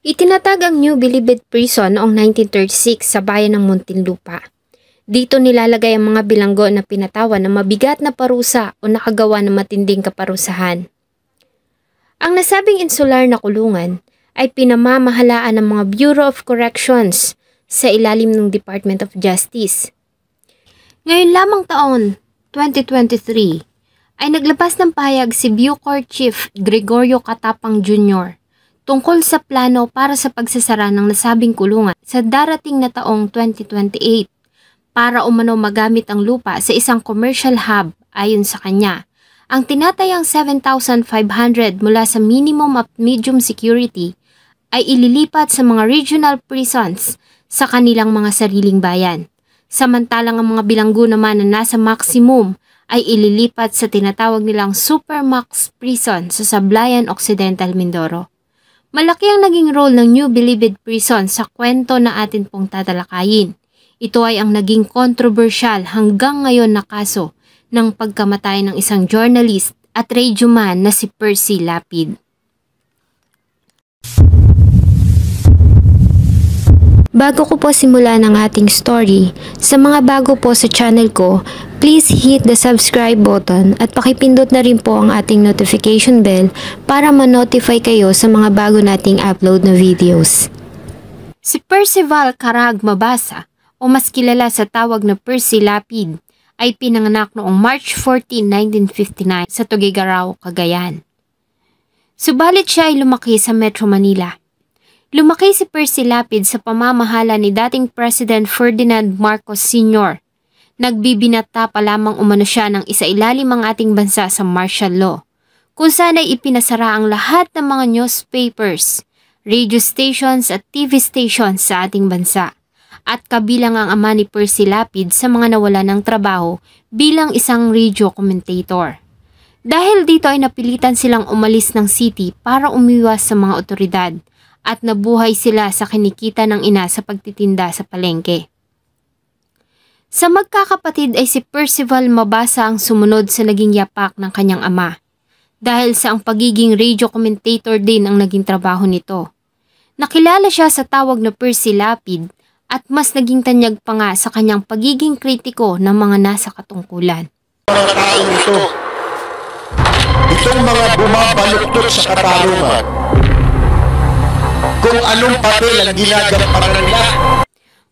Itinatag ang New Bilibid Prison noong 1936 sa bayan ng Muntinlupa. Dito nilalagay ang mga bilanggo na pinatawan ng mabigat na parusa o nakagawa ng matinding kaparusahan. Ang nasabing insular na kulungan ay pinamamahalaan ng mga Bureau of Corrections sa ilalim ng Department of Justice. Ngayon lamang taon, 2023, ay naglabas ng pahayag si Bucor Chief Gregorio Catapang Jr. tungkol sa plano para sa pagsasara ng nasabing kulungan sa darating na taong 2028 para umano magamit ang lupa sa isang commercial hub. Ayon sa kanya, ang tinatayang 7,500 mula sa minimum at medium security ay ililipat sa mga regional prisons sa kanilang mga sariling bayan. Samantalang ang mga bilanggo naman na nasa maximum ay ililipat sa tinatawag nilang Supermax Prison sa Sablayan Occidental, Mindoro. Malaki ang naging role ng New Bilibid Prison sa kwento na atin pong tatalakayin. Ito ay ang naging kontrobersyal hanggang ngayon na kaso ng pagkamatay ng isang journalist at radyoman na si Percy Lapid. Bago ko po simulan ang ating story, sa mga bago po sa channel ko, please hit the subscribe button at pakipindot na rin po ang ating notification bell para ma-notify kayo sa mga bago nating upload na videos. Si Percival Carag Mabasa, o mas kilala sa tawag na Percy Lapid, ay pinanganak noong March 14, 1959 sa Tuguegarao, Cagayan. Subalit siya ay lumaki sa Metro Manila. Lumaki si Percy Lapid sa pamamahala ni dating President Ferdinand Marcos Sr. Nagbibinata pa lamang umano siya ng isailalim ang ating bansa sa martial law, kung saan ay ipinasara ang lahat ng mga newspapers, radio stations at TV stations sa ating bansa. At kabilang ang ama ni Percy Lapid sa mga nawala ng trabaho bilang isang radio commentator. Dahil dito ay napilitan silang umalis ng city para umiwas sa mga otoridad at nabuhay sila sa kinikita ng ina sa pagtitinda sa palengke. Sa magkakapatid ay si Percival Mabasa ang sumunod sa naging yapak ng kanyang ama, dahil sa ang pagiging radio commentator din ang naging trabaho nito. Nakilala siya sa tawag na Percy Lapid at mas naging tanyag pa nga sa kanyang pagiging kritiko ng mga nasa katungkulan. Mga taong ito, itong mga bumabaluktot sa katarungan, kung anong papel ang ginagampanan nila.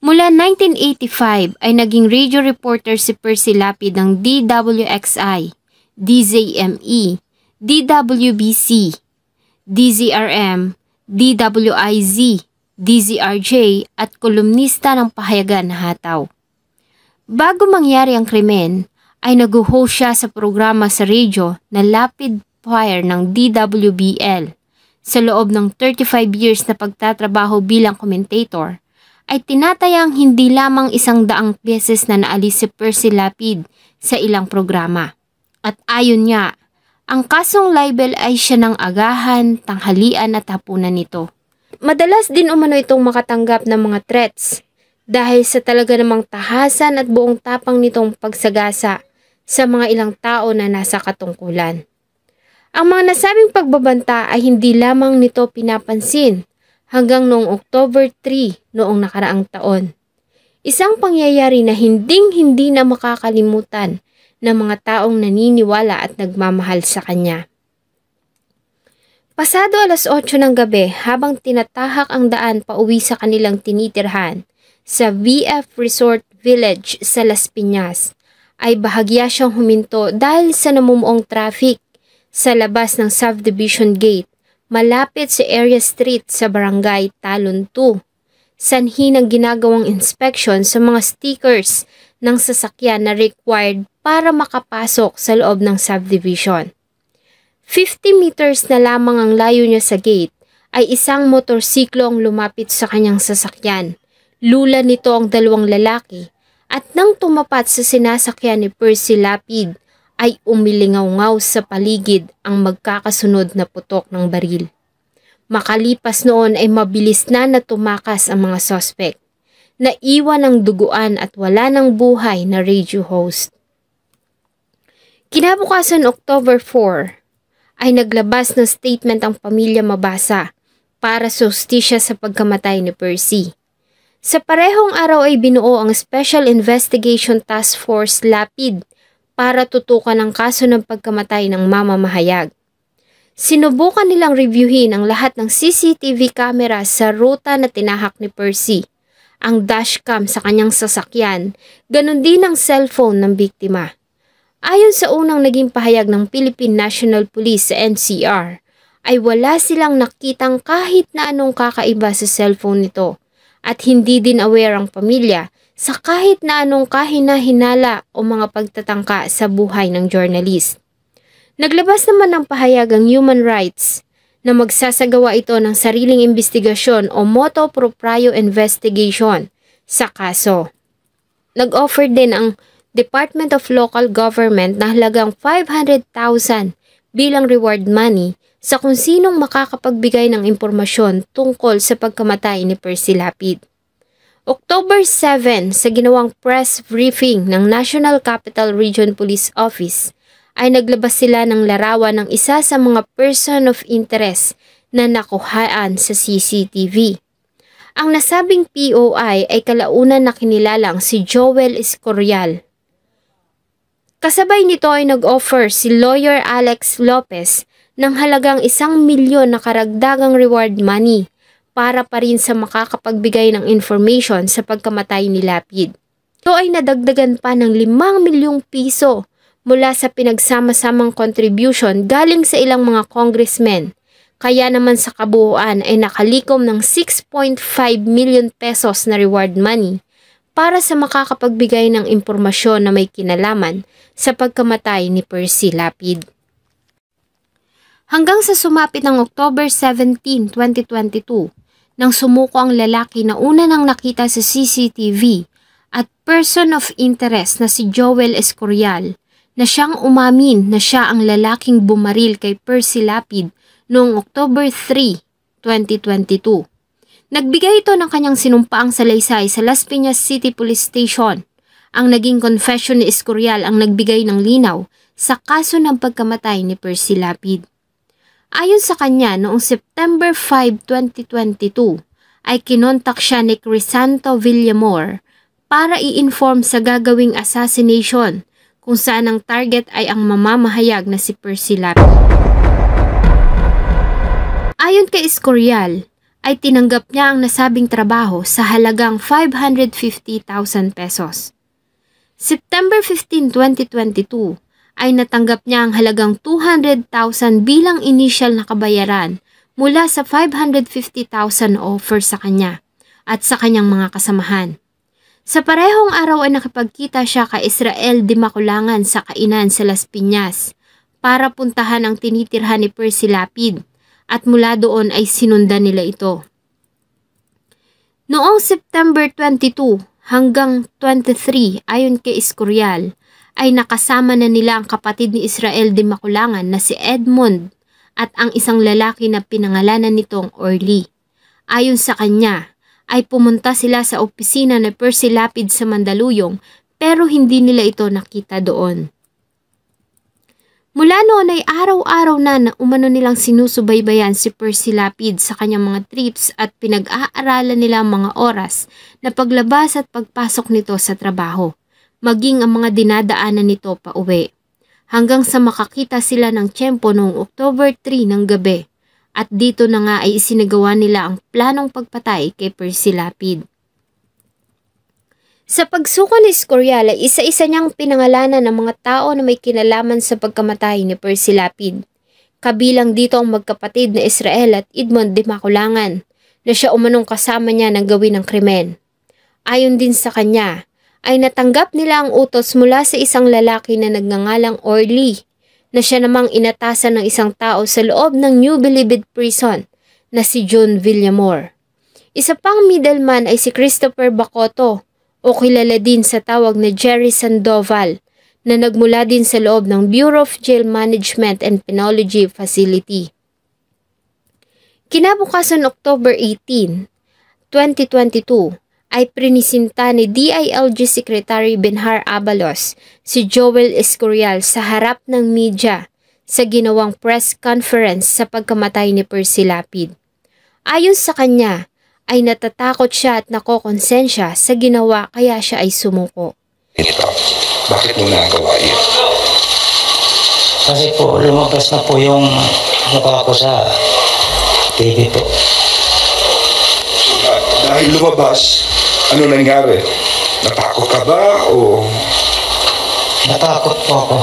Mula 1985 ay naging radio reporter si Percy Lapid ng DWXI, DZME, DWBC, DZRM, DWIZ, DZRJ at kolumnista ng pahayagan na Hataw. Bago mangyari ang krimen, ay nag-host siya sa programa sa radio na Lapid Fire ng DWBL. Sa loob ng 35 years na pagtatrabaho bilang commentator, ay tinatayang hindi lamang 100 beses na naalis si Percy Lapid sa ilang programa. At ayon niya, ang kasong libel ay siya ng agahan, tanghalian at hapunan nito. Madalas din umano itong makatanggap ng mga threats dahil sa talaga namang tahasan at buong tapang nitong pagsagasa sa mga ilang tao na nasa katungkulan. Ang mga nasabing pagbabanta ay hindi lamang nito pinapansin hanggang noong October 3 noong nakaraang taon. Isang pangyayari na hindi na makakalimutan ng mga taong naniniwala at nagmamahal sa kanya. Pasado alas 8 ng gabi habang tinatahak ang daan pauwi sa kanilang tinitirhan sa VF Resort Village sa Las Piñas, ay bahagya siyang huminto dahil sa namumuong traffic sa labas ng subdivision gate malapit sa area street sa barangay Talon 2. Sanhi ng ginagawang inspection sa mga stickers ng sasakyan na required para makapasok sa loob ng subdivision. 50 meters na lamang ang layo niya sa gate ay isang motorsiklo ang lumapit sa kanyang sasakyan. Lula nito ang 2 lalaki at nang tumapat sa sinasakyan ni Percy Lapid ay umilingaw-ngaw sa paligid ang magkakasunod na putok ng baril. Makalipas noon ay mabilis na tumakas ang mga suspect. Naiwan ang duguan at wala ng buhay na radio host. Kinabukasan October 4 ay naglabas ng statement ang pamilya Mabasa para sa hustisya sa pagkamatay ni Percy. Sa parehong araw ay binuo ang Special Investigation Task Force LAPID para tutukan ang kaso ng pagkamatay ng mamamahayag. Sinubukan nilang reviewin ang lahat ng CCTV camera sa ruta na tinahak ni Percy, ang dashcam sa kanyang sasakyan, ganun din ang cellphone ng biktima. Ayon sa unang naging pahayag ng Philippine National Police sa NCR, ay wala silang nakitang kahit na anong kakaiba sa cellphone nito at hindi din aware ang pamilya sa kahit na anong kahina-hinala o mga pagtatangka sa buhay ng journalist. Naglabas naman ng pahayag ang Human Rights na magsasagawa ito ng sariling investigasyon o motu proprio investigation sa kaso. Nag-offer din ang Department of Local Government na halagang 500,000 bilang reward money sa kung sinong makakapagbigay ng impormasyon tungkol sa pagkamatay ni Percy Lapid. October 7, sa ginawang press briefing ng National Capital Region Police Office, ay naglabas sila ng larawan ng isa sa mga person of interest na nakuhaan sa CCTV. Ang nasabing POI ay kalaunan na kinilalang si Joel Escorial. Kasabay nito ay nag-offer si Lawyer Alex Lopez ng halagang 1 milyon na karagdagang reward money para pa rin sa makakapagbigay ng information sa pagkamatay ni Lapid. Ito ay nadagdagan pa ng 5 milyong piso mula sa pinagsama-samang contribution galing sa ilang mga congressmen. Kaya naman sa kabuuan ay nakalikom ng 6.5 million pesos na reward money para sa makakapagbigay ng impormasyon na may kinalaman sa pagkamatay ni Percy Lapid. Hanggang sa sumapit ng October 17, 2022, nang sumuko ang lalaki na una nang nakita sa CCTV at person of interest na si Joel Escorial, na siyang umamin na siya ang lalaking bumaril kay Percy Lapid noong October 3, 2022. Nagbigay ito ng kanyang sinumpaang salaysay sa Las Piñas City Police Station. Ang naging confession ni Escorial ang nagbigay ng linaw sa kaso ng pagkamatay ni Percy Lapid. Ayon sa kanya, noong September 5, 2022, ay kinontak siya ni Crisanto Villamor para i-inform sa gagawing assassination kung saan ang target ay ang mamamahayag na si Percy Lapid. Ayon kay Escorial, ay tinanggap niya ang nasabing trabaho sa halagang 550,000 pesos. September 15, 2022, ay natanggap niya ang halagang 200,000 bilang initial na kabayaran mula sa 550,000 offer sa kanya at sa kanyang mga kasamahan. Sa parehong araw ay nakipagkita siya kay Israel Di Maculangan sa kainan sa Las Piñas para puntahan ang tinitirhan ni Percy Lapid at mula doon ay sinundan nila ito. Noong September 22 hanggang 23 ayon kay Escorial, ay nakasama na nila ang kapatid ni Israel Di Maculangan na si Edmond at ang isang lalaki na pinangalanan nitong Orly. Ayon sa kanya, ay pumunta sila sa opisina ni Percy Lapid sa Mandaluyong pero hindi nila ito nakita doon. Mula noon ay araw-araw na umano nilang sinusubaybayan si Percy Lapid sa kanyang mga trips at pinag-aaralan nila ang mga oras na paglabas at pagpasok nito sa trabaho, maging ang mga dinadaanan nito pa uwi. Hanggang sa makakita sila ng tiyempo noong October 3 ng gabi at dito na nga ay isinagawa nila ang planong pagpatay kay Percy Lapid. Sa pagsuko ni Escorial ay isa-isa niyang pinangalanan ng mga tao na may kinalaman sa pagkamatay ni Percy Lapid. Kabilang dito ang magkapatid na Israel at Edmond Di Maculangan na siya umanong kasama niya ng gawin ng krimen. Ayon din sa kanya, ay natanggap nila ang utos mula sa isang lalaki na nagngangalang Orly na siya namang inatasan ng isang tao sa loob ng New Bilibid Prison na si John Villamor. Isa pang middleman ay si Christopher Bacoto o kilala din sa tawag na Jerry Sandoval na nagmula din sa loob ng Bureau of Jail Management and Penology Facility. Kinabukasan October 18, 2022, ay prinisinta ni DILG Secretary Benhar Abalos si Joel Escorial sa harap ng media sa ginawang press conference sa pagkamatay ni Percy Lapid. Ayon sa kanya, ay natatakot siya at nakokonsensya sa ginawa kaya siya ay sumuko. Ito, bakit mo nagawa yun? Kasi po, lumabas na po yung mukha ko sa TV po. Dahil lumabas, ano nangyari? Natakot ka ba o... Natakot po ako.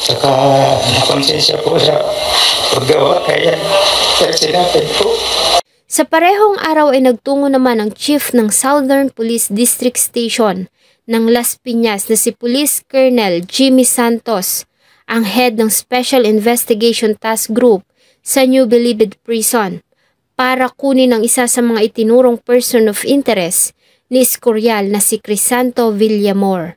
Saka nakonsensya po sa paggawa kaya sinapin po. Sa parehong araw ay nagtungo naman ang chief ng Southern Police District Station ng Las Piñas na si Police Colonel Jimmy Santos, ang head ng Special Investigation Task Group sa New Bilibid Prison, para kunin ang isa sa mga itinurong person of interest ni Escorial na si Crisanto Villamor.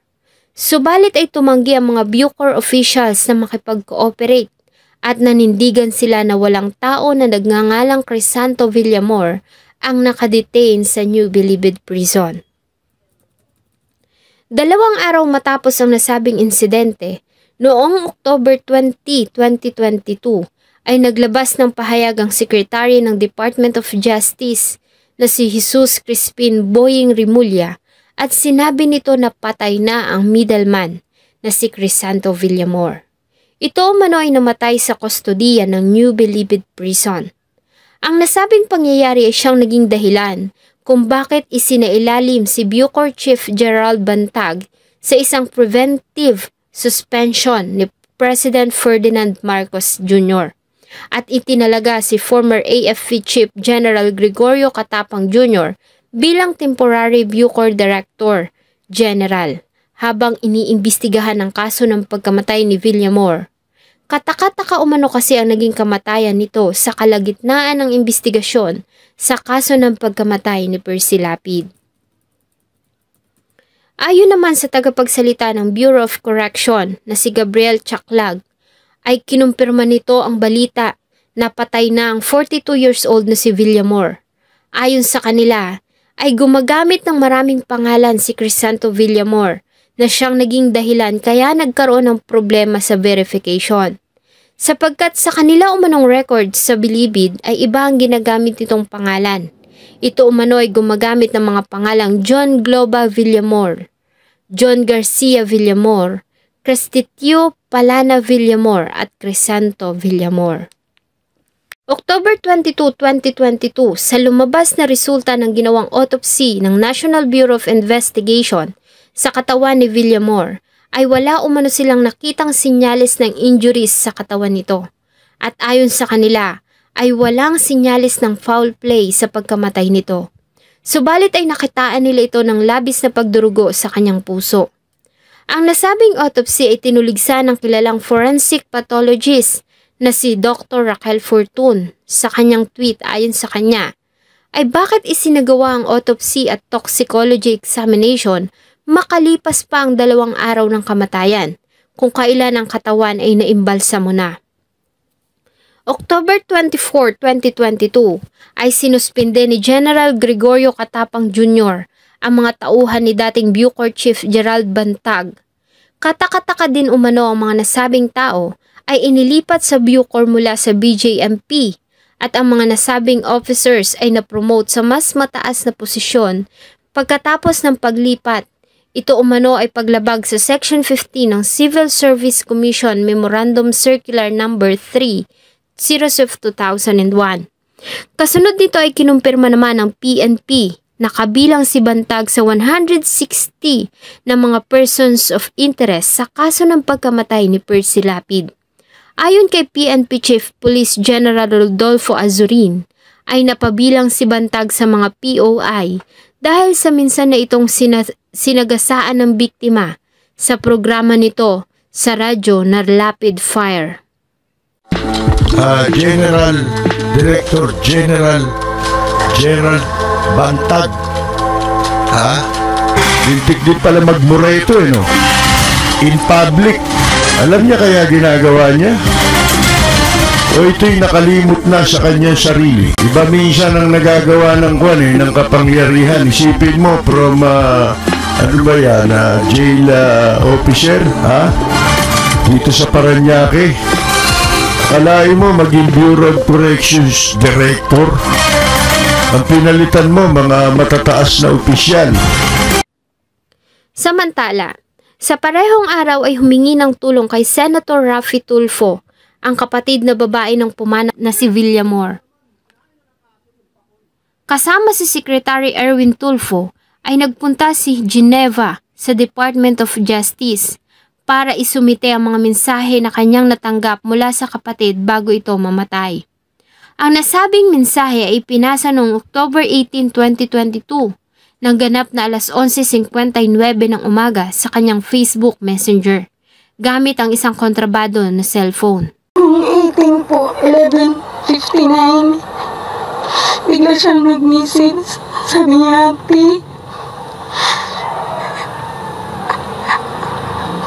Subalit ay tumanggi ang mga Bucor officials na makipag-cooperate at nanindigan sila na walang tao na nagngangalang Crisanto Villamor ang nakadetain sa New Bilibid Prison. 2 araw matapos ang nasabing insidente, noong October 20, 2022, ay naglabas ng pahayag ang Secretary ng Department of Justice na si Jesus Crispin Boying Rimulya at sinabi nito na patay na ang middleman na si Crisanto Villamor. Ito umano ay namatay sa kustodiya ng New Bilibid Prison. Ang nasabing pangyayari ay siyang naging dahilan kung bakit isinailalim si Bucor Chief Gerald Bantag sa isang preventive suspension ni President Ferdinand Marcos Jr. at itinalaga si former AFP Chief General Gregorio Catapang Jr. bilang temporary Bucor Director General habang iniimbestigahan ang kaso ng pagkamatay ni Villamor. Kataka-taka umano kasi ang naging kamatayan nito sa kalagitnaan ng imbestigasyon sa kaso ng pagkamatay ni Percy Lapid. Ayon naman sa tagapagsalita ng Bureau of Correction na si Gabriel Chaklag, ay kinumpirma nito ang balita na patay na ang 42 years old na si Villamor. Ayon sa kanila, ay gumagamit ng maraming pangalan si Crisanto Villamor na siyang naging dahilan kaya nagkaroon ng problema sa verification. Sapagkat sa kanila umanong records sa Bilibid ay iba ang ginagamit nitong pangalan. Ito umano ay gumagamit ng mga pangalang John Globa Villamor, John Garcia Villamor, Crestitio Palana Villamor at Crisanto Villamor. October 22, 2022, sa lumabas na resulta ng ginawang autopsy ng National Bureau of Investigation sa katawan ni Villamor, ay wala umano silang nakitang sinyalis ng injuries sa katawan nito. At ayon sa kanila, ay walang sinyalis ng foul play sa pagkamatay nito. Subalit ay nakitaan nila ito ng labis na pagdurugo sa kanyang puso. Ang nasabing autopsy ay tinuligsa ng kilalang forensic pathologist na si Dr. Raquel Fortun. Sa kanyang tweet ayon sa kanya, ay bakit isinagawa ang autopsy at toxicology examination makalipas pa ang 2 araw ng kamatayan kung kailan ang katawan ay naimbalsa mo na. October 24, 2022 ay sinuspinde ni General Gregorio Catapang Jr. ang mga tauhan ni dating Bucor Chief Gerald Bantag. Kataka-taka din umano ang mga nasabing tao ay inilipat sa Bucor mula sa BJMP at ang mga nasabing officers ay napromote sa mas mataas na posisyon pagkatapos ng paglipat. Ito umano ay paglabag sa Section 15 ng Civil Service Commission Memorandum Circular No. 3, Series of 2001. Kasunod nito ay kinumpirma naman ng PNP na kabilang si Bantag sa 160 na mga persons of interest sa kaso ng pagkamatay ni Percy Lapid. Ayon kay PNP Chief Police General Rodolfo Azurin, ay napabilang si Bantag sa mga POI dahil sa minsan na itong sinagasaan ng biktima sa programa nito sa radyo na Rapid Fire. Director General Gerald Bantag. Lintik din pala magmura ito no? In public. Alam niya kaya ginagawa niya? O ito'y nakalimot na sa kanyang sarili? Iba minsan ang nagagawa ng ng kapangyarihan. Isipin mo from, ano ba yan, jail officer, dito sa Paranaque. Akalain mo maging Bureau of Corrections Director? Ang pinalitan mo, mga matataas na opisyal. Samantala, sa parehong araw ay humingi ng tulong kay Senator Raffy Tulfo, ang kapatid na babae ng pumanaw na si Villamor. Kasama si Secretary Erwin Tulfo ay nagpunta si Geneva sa Department of Justice para isumite ang mga mensahe na kanyang natanggap mula sa kapatid bago ito mamatay. Ang nasabing mensahe ay pinasa noong October 18, 2022 nang ganap na alas 11:59 ng umaga sa kanyang Facebook Messenger gamit ang isang kontrabado na cellphone. Noong 18 po, 11:59, bigla siyang nag-message. Sabi niya, Ate,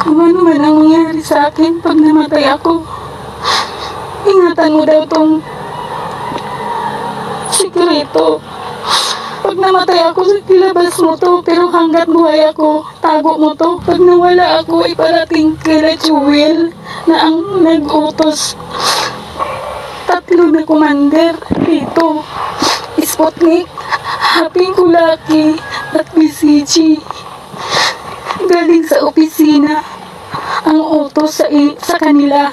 kung ano man ang mangyari sa akin pag namatay ako, ingatan mo daw tong sikreto. Pag namatay ako, ilabas mo to, pero hanggat buhay ako, tago mo to. Pag nawala ako, iparating kay Jewel na ang nag-utos. 3 na commander dito. Sputnik, Happy Kulaki, at BCG. Galing sa opisina ang utos sa kanila.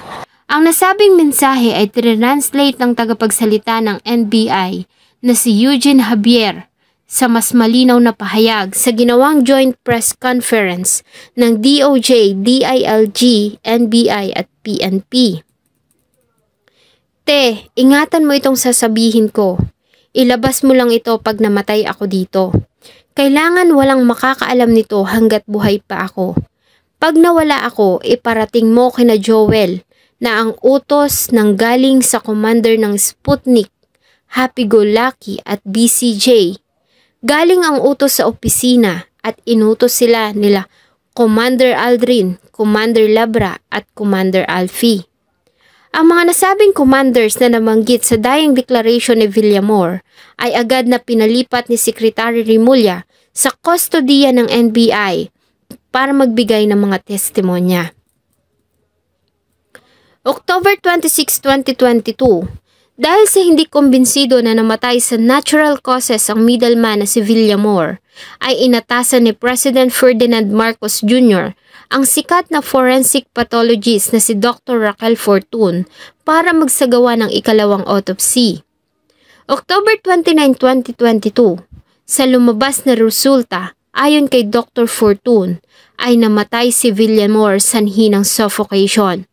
Ang nasabing mensahe ay translate ng tagapagsalita ng NBI na si Eugene Javier sa mas malinaw na pahayag sa ginawang joint press conference ng DOJ, DILG, NBI at PNP. Te, ingatan mo itong sasabihin ko. Ilabas mo lang ito pag namatay ako dito. Kailangan walang makakaalam nito hanggat buhay pa ako. Pag nawala ako, iparating mo kina Joel na ang utos ng galing sa commander ng Sputnik, Happy Go Lucky at BCJ. Galing ang utos sa opisina at inutos sila nila Commander Aldrin, Commander Labra at Commander Alfie. Ang mga nasabing commanders na nabanggit sa dying declaration ni Villamor ay agad na pinalipat ni Secretary Rimulya sa kustodiya ng NBI para magbigay ng mga testimonya. October 26, 2022, dahil sa hindi kumbinsido na namatay sa natural causes ang middleman na si Villamor, ay inatasan ni President Ferdinand Marcos Jr. ang sikat na forensic pathologist na si Dr. Raquel Fortun para magsagawa ng ikalawang autopsy. October 29, 2022, sa lumabas na resulta, ayon kay Dr. Fortun, ay namatay si Villamor sanhi ng suffocation.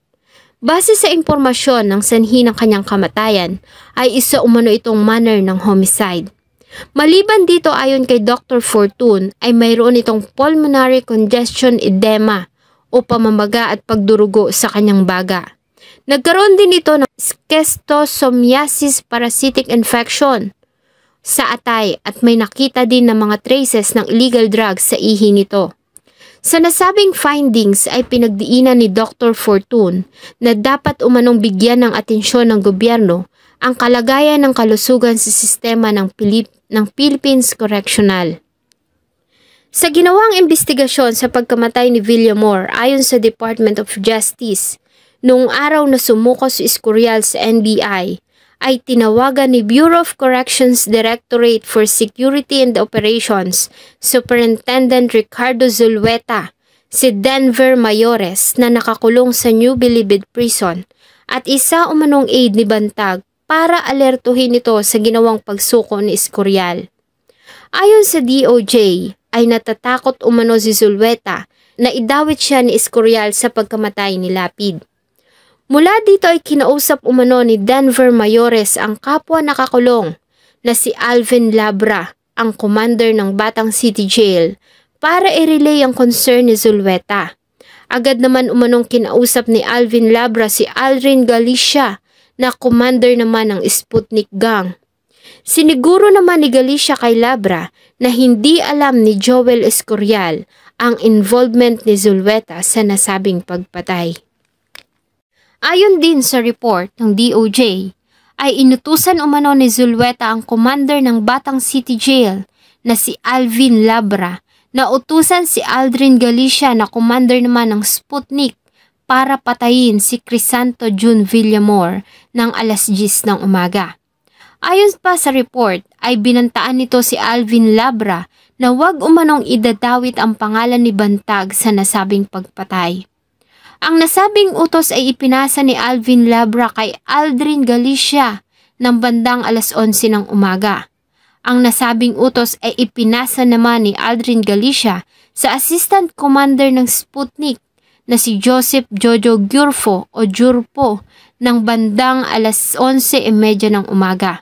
Base sa impormasyon ng sanhi ng kanyang kamatayan, ay isa umano itong manner ng homicide. Maliban dito ayon kay Dr. Fortun ay mayroon itong pulmonary congestion edema o pamamaga at pagdurugo sa kanyang baga. Nagkaroon din ito ng schistosomiasis parasitic infection sa atay at may nakita din ng mga traces ng illegal drugs sa ihi nito. Sa nasabing findings ay pinagdiinan ni Dr. Fortun na dapat umanong bigyan ng atensyon ng gobyerno ang kalagayan ng kalusugan sa sistema ng Philippines Correctional. Sa ginawang investigasyon sa pagkamatay ni Villamor ayon sa Department of Justice, noong araw na sumuko si Escorial sa NBI, ay tinawagan ni Bureau of Corrections Directorate for Security and Operations Superintendent Ricardo Zulueta si Denver Mayores na nakakulong sa New Bilibid Prison at isa umanong aide ni Bantag para alertuhin ito sa ginawang pagsuko ni Escorial. Ayon sa DOJ, ay natatakot umano si Zulueta na idawit siya ni Escorial sa pagkamatay ni Lapid. Mula dito ay kinausap umano ni Denver Mayores ang kapwa nakakulong na si Alvin Labra, ang commander ng Batang City Jail, para i-relay ang concern ni Zulueta. Agad naman umanong kinausap ni Alvin Labra si Aldrin Galicia na commander naman ng Sputnik Gang. Siniguro naman ni Galicia kay Labra na hindi alam ni Joel Escorial ang involvement ni Zulueta sa nasabing pagpatay. Ayon din sa report ng DOJ, ay inutusan umano ni Zulueta ang commander ng Batang City Jail na si Alvin Labra na utusan si Aldrin Galicia na commander naman ng Sputnik para patayin si Crisanto June Villamor ng alas 10 ng umaga. Ayon pa sa report ay binantaan nito si Alvin Labra na huwag umanong idadawit ang pangalan ni Bantag sa nasabing pagpatay. Ang nasabing utos ay ipinasa ni Alvin Labra kay Aldrin Galicia ng bandang alas 11 ng umaga. Ang nasabing utos ay ipinasa naman ni Aldrin Galicia sa Assistant Commander ng Sputnik na si Joseph Jojo Gyurfo o Jurpo ng bandang alas 11:30 ng umaga.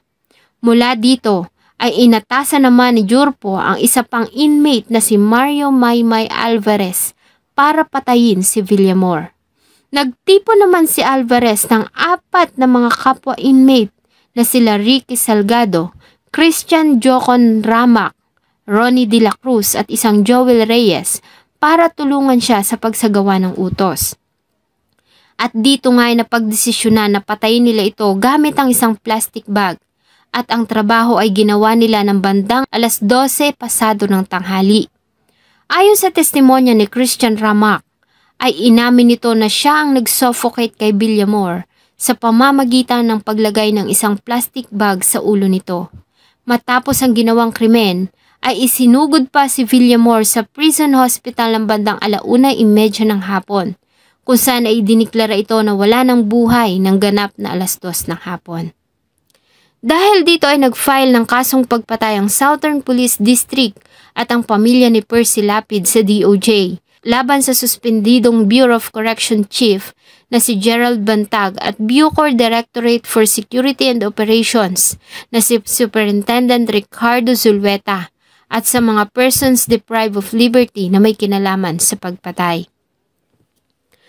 Mula dito ay inatasan naman ni Jurpo ang isa pang inmate na si Mario Maymay Alvarez para patayin si Villamor. Nagtipo naman si Alvarez ng 4 na mga kapwa inmate na sila Ricky Salgado, Christian Jocon Ramac, Ronnie De La Cruz at isang Joel Reyes para tulungan siya sa pagsagawa ng utos. At dito nga ay napagdesisyonan na patayin nila ito gamit ang isang plastic bag at ang trabaho ay ginawa nila ng bandang alas 12 pasado ng tanghali. Ayon sa testimonya ni Christian Ramac, ay inamin nito na siya ang nag-suffocate kay Villamor sa pamamagitan ng paglagay ng isang plastic bag sa ulo nito. Matapos ang ginawang krimen, ay isinugod pa si Villamor sa prison hospital ng bandang 1:30 ng hapon, kung saan ay diniklara ito na wala ng buhay ng ganap na alas 2 ng hapon. Dahil dito ay nag-file ng kasong pagpatay ang Southern Police District at ang pamilya ni Percy Lapid sa DOJ laban sa suspendidong Bureau of Correction Chief na si Gerald Bantag at Bucor Directorate for Security and Operations na si Superintendent Ricardo Zulueta at sa mga persons deprived of liberty na may kinalaman sa pagpatay.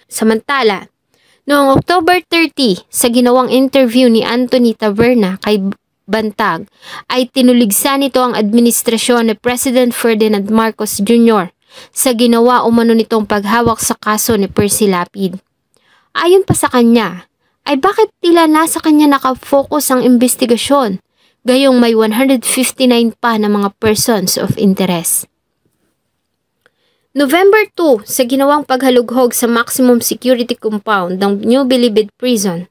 Samantala, noong October 30, sa ginawang interview ni Anthony Taverna kay Bantag, ay tinuligsa nito ang administrasyon ni President Ferdinand Marcos Jr. sa ginawa umano nitong paghawak sa kaso ni Percy Lapid. Ayon pa sa kanya, ay bakit tila nasa kanya nakafocus ang investigasyon, gayong may 159 pa na mga persons of interest. November 2, sa ginawang paghalughog sa maximum security compound ng New Bilibid Prison,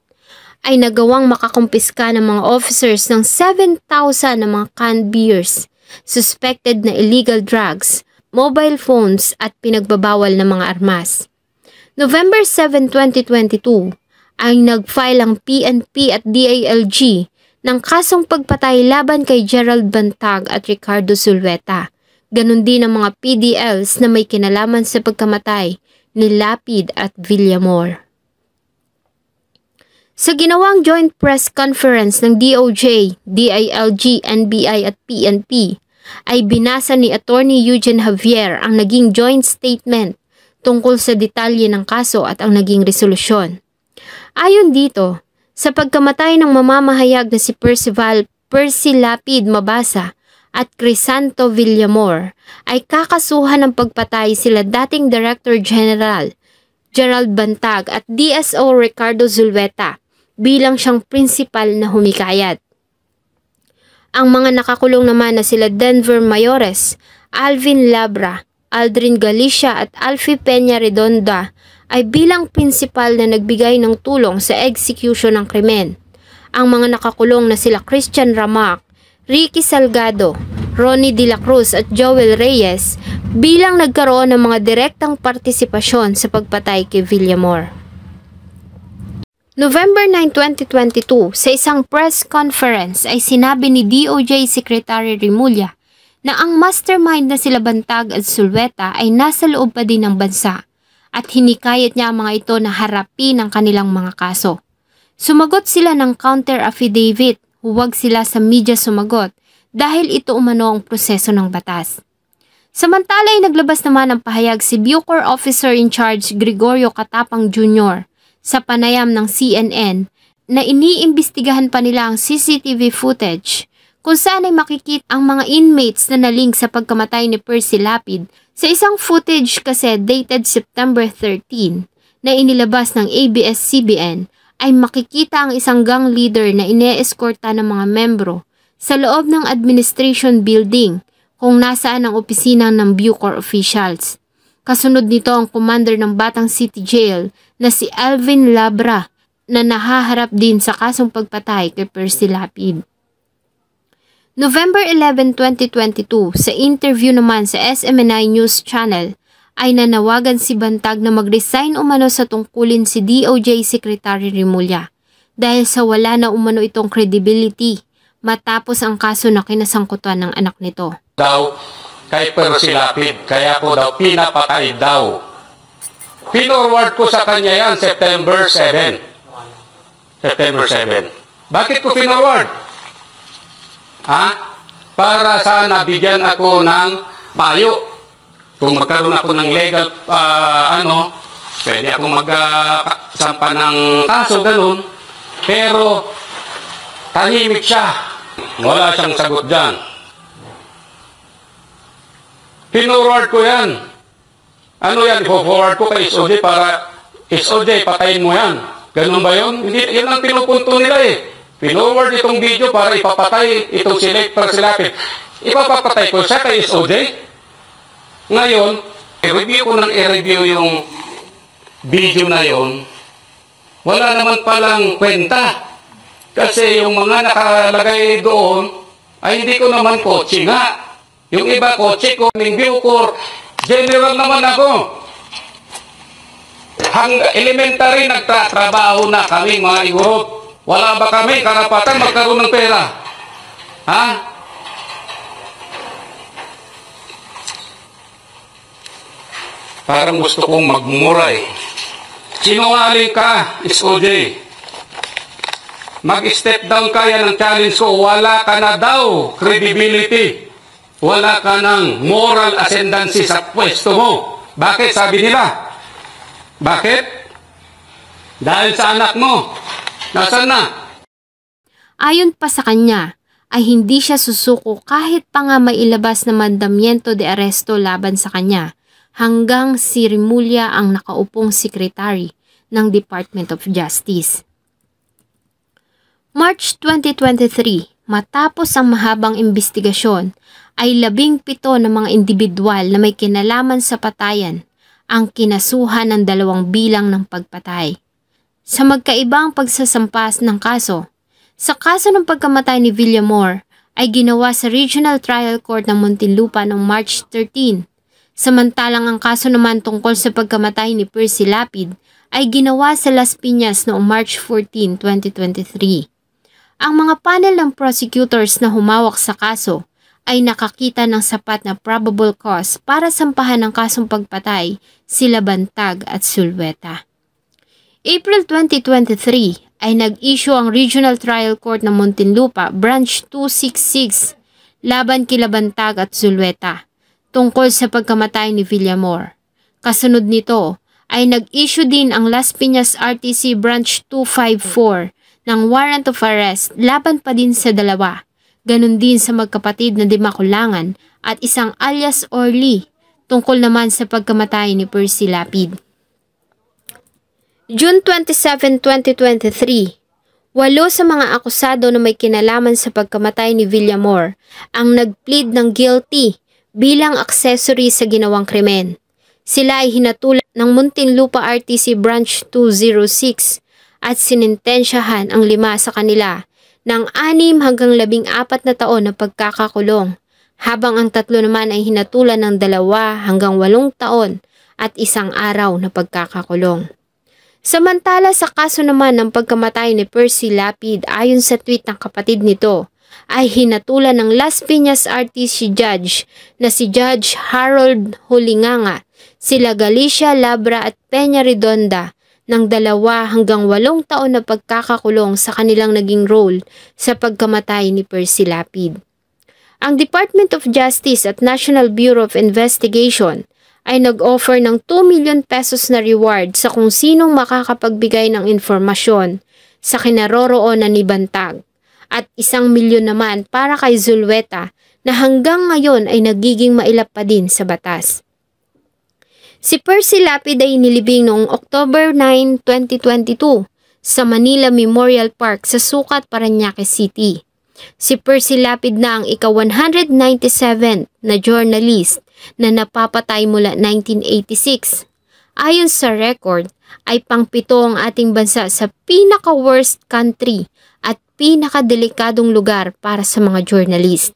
ay nagawang makakumpiska ng mga officers ng 7,000 na mga canned beers, suspected na illegal drugs, mobile phones at pinagbabawal na mga armas. November 7, 2022, ay nag-file ang PNP at DILG ng kasong pagpatay laban kay Gerald Bantag at Ricardo Zulueta. Ganon din ang mga PDLs na may kinalaman sa pagkamatay ni Lapid at Villamor. Sa ginawang joint press conference ng DOJ, DILG, NBI at PNP, ay binasa ni Attorney Eugene Javier ang naging joint statement tungkol sa detalye ng kaso at ang naging resolusyon. Ayon dito, sa pagkamatay ng mamamahayag na si Percy Lapid Mabasa at Crisanto Villamor, ay kakasuhan ng pagpatay sila dating Director General Gerald Bantag at DSO Ricardo Zulueta bilang siyang principal na humikayat. Ang mga nakakulong naman na sila Denver Mayores, Alvin Labra, Aldrin Galicia at Alfie Peña Redonda ay bilang principal na nagbigay ng tulong sa execution ng krimen. Ang mga nakakulong na sila Christian Ramac, Ricky Salgado, Ronnie De La Cruz at Joel Reyes bilang nagkaroon ng mga direktang partisipasyon sa pagpatay kay Villamor. November 9, 2022, sa isang press conference ay sinabi ni DOJ Secretary Remulla na ang mastermind na sila Bantag at Zulueta ay nasa loob pa din ng bansa at hinikayat niya ang mga ito na harapin ang kanilang mga kaso. Sumagot sila ng counter affidavit, huwag sila sa media sumagot dahil ito umano ang proseso ng batas. Samantala ay naglabas naman ng pahayag si Bucor Officer in Charge Gregorio Catapang Jr. sa panayam ng CNN na iniimbestigahan pa nila ang CCTV footage kung saan ay makikita ang mga inmates na nalink sa pagkamatay ni Percy Lapid sa isang footage kasi dated September 13 na inilabas ng ABS-CBN ay makikita ang isang gang leader na ine-eskorta ng mga membro sa loob ng administration building kung nasaan ang opisina ng Bucor officials. Kasunod nito ang commander ng Batang City Jail na si Alvin Labra na nahaharap din sa kasong pagpatay kay Percy Lapid. November 11, 2022, sa interview naman sa SMNI News Channel, ay nanawagan si Bantag na mag-resign umano sa tungkulin si DOJ Secretary Remulla dahil sa wala na umano itong credibility matapos ang kaso na kinasangkutan ng anak nito. Daw kay Percy Lapid, kaya ko daw pinapatay daw. Pinorward ko sa kanya yan September 7. September 7. Bakit ko pinorward? Para sana bigyan ako ng payo. Kung magkaroon ako ng legal, pwede ako magsampa ng kaso, ganun. Pero, tahimik siya. Wala siyang sagot dyan. Pinurward ko yan. Ano yan? I-forward ko kay SOJ para, SOJ, patayin mo yan. Ganun ba yun? Hindi, yan ang pinupunto nila eh. Pinurward itong video para ipapatay itong Percy Lapid. Ipapapatay ko siya kay SOJ. Ngayon, i-review yung video na yon. Wala naman palang kwenta. Kasi yung mga nakalagay doon, ay hindi ko naman kotse nga. Yung iba kotse ko, ng Bucor, general naman ako. Elementary nagtatrabaho na kami mga igurot. Wala ba kami karapatan magkaroon ng pera? Parang gusto kong magmuray. Sinungaling ka, SOJ. Mag-step down kaya ng challenge ko. Wala ka na daw credibility. Wala ka ng moral ascendancy sa pwesto mo. Bakit? Sabi nila. Bakit? Dahil sa anak mo. Nasaan na? Ayon pa sa kanya, ay hindi siya susuko kahit pa nga may ilabas na mandamiento de aresto laban sa kanya hanggang si Remulla ang nakaupong sekretary ng Department of Justice. March 2023, matapos ang mahabang investigasyon, ay 17 na mga individual na may kinalaman sa patayan ang kinasuhan ng 2 bilang ng pagpatay. Sa magkaibang pagsasampas ng kaso, sa kaso ng pagkamatay ni Villamor ay ginawa sa Regional Trial Court ng Muntinlupa noong March 13, samantalang ang kaso naman tungkol sa pagkamatay ni Percy Lapid ay ginawa sa Las Piñas noong March 14, 2023. Ang mga panel ng prosecutors na humawak sa kaso ay nakakita ng sapat na probable cause para sampahan ng kasong pagpatay sila Bantag at Zulueta. April 2023 ay nag-issue ang Regional Trial Court ng Muntinlupa Branch 266 laban kila Bantag at Zulueta tungkol sa pagkamatay ni Villamor. Kasunod nito ay nag-issue din ang Las Piñas RTC Branch 254 ng warrant of arrest laban pa din sa dalawa. Ganon din sa magkapatid na Dimakulangan at isang alias Orly tungkol naman sa pagkamatay ni Percy Lapid. June 27, 2023, 8 sa mga akusado na may kinalaman sa pagkamatay ni Villamor ang nag-plead ng guilty bilang accessory sa ginawang krimen. Sila ay hinatulan ng Muntinlupa RTC Branch 206 at sinintensyahan ang 5 sa kanila ng 6 hanggang 14 na taon na pagkakakulong, habang ang 3 naman ay hinatulan ng 2 hanggang 8 taon at 1 araw na pagkakakulong. Samantala sa kaso naman ng pagkamatay ni Percy Lapid, ayon sa tweet ng kapatid nito, ay hinatulan ng Las Piñas RTC Judge na si Judge Harold Hulinganga, sila Galicia Labra at Peña Redonda ng 2 hanggang 8 taon na pagkakakulong sa kanilang naging role sa pagkamatay ni Percy Lapid. Ang Department of Justice at National Bureau of Investigation ay nag-offer ng 2 million pesos na reward sa kung sinong makakapagbigay ng informasyon sa kinaroroonan ni Bantag at 1 milyon naman para kay Zulueta na hanggang ngayon ay nagiging mailap pa din sa batas. Si Percy Lapid ay inilibing noong October 9, 2022 sa Manila Memorial Park sa Sucat, Parañaque City. Si Percy Lapid na ang ika-197 na journalist na napapatay mula 1986. Ayon sa record, ay pang-7 ang ating bansa sa pinaka-worst country at pinaka-delikadong lugar para sa mga journalist.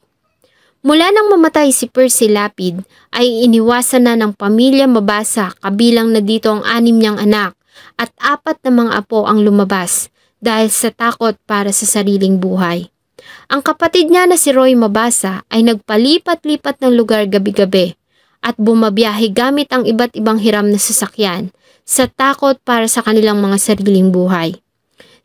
Mula nang mamatay si Percy Lapid ay iniwasan na ng pamilya Mabasa, kabilang na dito ang 6 niyang anak at 4 na mga apo ang lumabas dahil sa takot para sa sariling buhay. Ang kapatid niya na si Roy Mabasa ay nagpalipat-lipat ng lugar gabi-gabi at bumabiyahe gamit ang iba't ibang hiram na sasakyan sa takot para sa kanilang mga sariling buhay.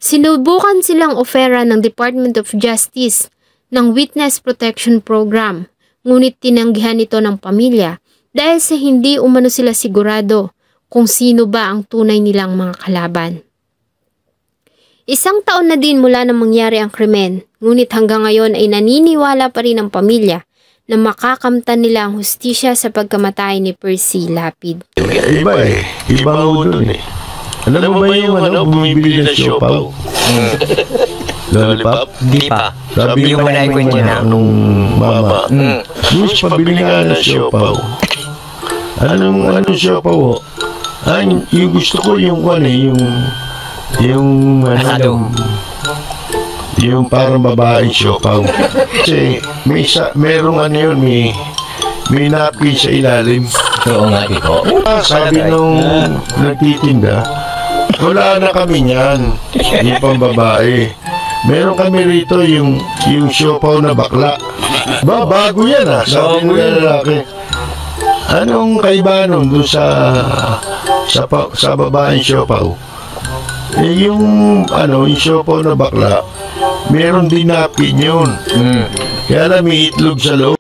Sinubukan silang ofera ng Department of Justice ng Witness Protection Program, ngunit tinanggihan ito ng pamilya dahil sa hindi umano sila sigurado kung sino ba ang tunay nilang mga kalaban. 1 taon na din mula nang mangyari ang krimen, ngunit hanggang ngayon ay naniniwala pa rin ang pamilya na makakamtan nila ang hustisya sa pagkamatay ni Percy Lapid. Iba eh. Iba ho dun eh. Alam mo ba yung bumibili ng siopaw? Lollipop? Di pa. Sabi Yung manay ko niya na. nung mama. Gusto pabili nga ng siopaw. Anong siopaw ho? Yung gusto ko yung yung parang babae siopaw. Kasi merong yun, may napkin sa ilalim. Oo nga, Tito. Sabi nung nagtitinda, wala na kami niyan. Yung pambabae. Meron kami rito yung siopaw na bakla. Bago yan sabi ng lalaki. Anong kaiba nun doon sa babaeng siopaw? Yung siopaw na bakla, meron din napkin yun. Kaya lang may itlog sa loob.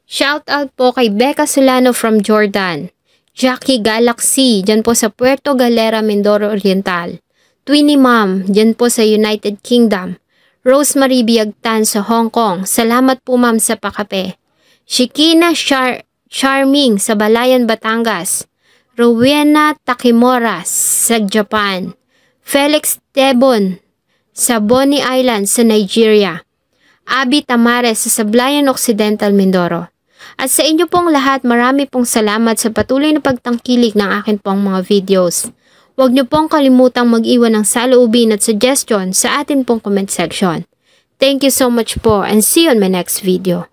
Shout out po kay Becca Solano from Jordan, Jackie Galaxy dyan po sa Puerto Galera, Mindoro Oriental, Twinnie Ma'am dyan po sa United Kingdom, Rosemary Biagtan sa Hong Kong, salamat po ma'am sa pakape, Shikina Charming sa Balayan, Batangas, Rowena Takimura sa Japan, Felix Tebon sa Bonny Island sa Nigeria, Abby Tamares sa Sablayan Occidental, Mindoro. At sa inyo pong lahat, marami pong salamat sa patuloy na pagtangkilik ng akin pong mga videos. Huwag niyo pong kalimutang mag-iwan ng saloobin at suggestion sa atin pong comment section. Thank you so much po and see you on my next video.